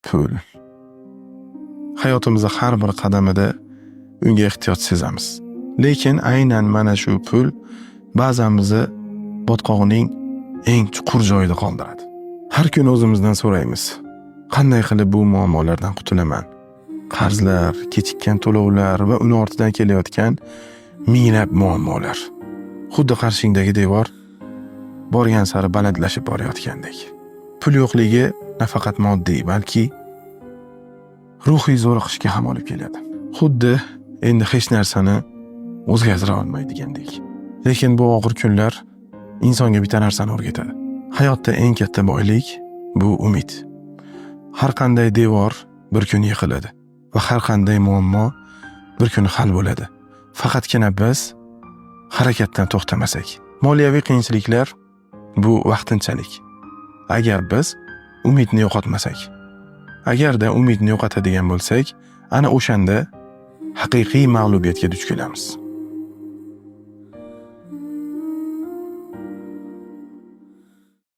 pul. Hayotimizning har bir qadamida unga ehtiyoj sezamiz. Lekin aynan mana shu pul ba'zan bizni botqog'ining eng chuqur joyida qoldiradi. Har kun o'zimizdan so'raymiz: qanday qilib bu muammolardan qutulaman? Qarzlar, kechikkan to'lovlar va uni ortidan kelayotgan minglab muammolar. Xuddi qarshingdagi devor borgan sari balandlashib borayotgandek. Pul yo'qligi nafaqat moddiy, balki ruhiy zo'riqishga ham olib keladi. Xuddi endi hech narsani o'zgartira olmaydigandek. Lekin bu og'ir kunlar insonga bitta narsani o'rgatadi. Hayotda eng katta boylik bu umid. Har qanday devor bir kun yiqiladi va har qanday muammo bir kun hal bo'ladi. Faqatgina biz harakatdan to'xtamasak. Moliyaviy qiyinchiliklar bu vaqtinchalik. Agar biz umidni yo'qotmasak, agarda umidni yo'qotadigan bo'lsak, ana o'shanda haqiqiy mag'lubiyatga duch kelamiz.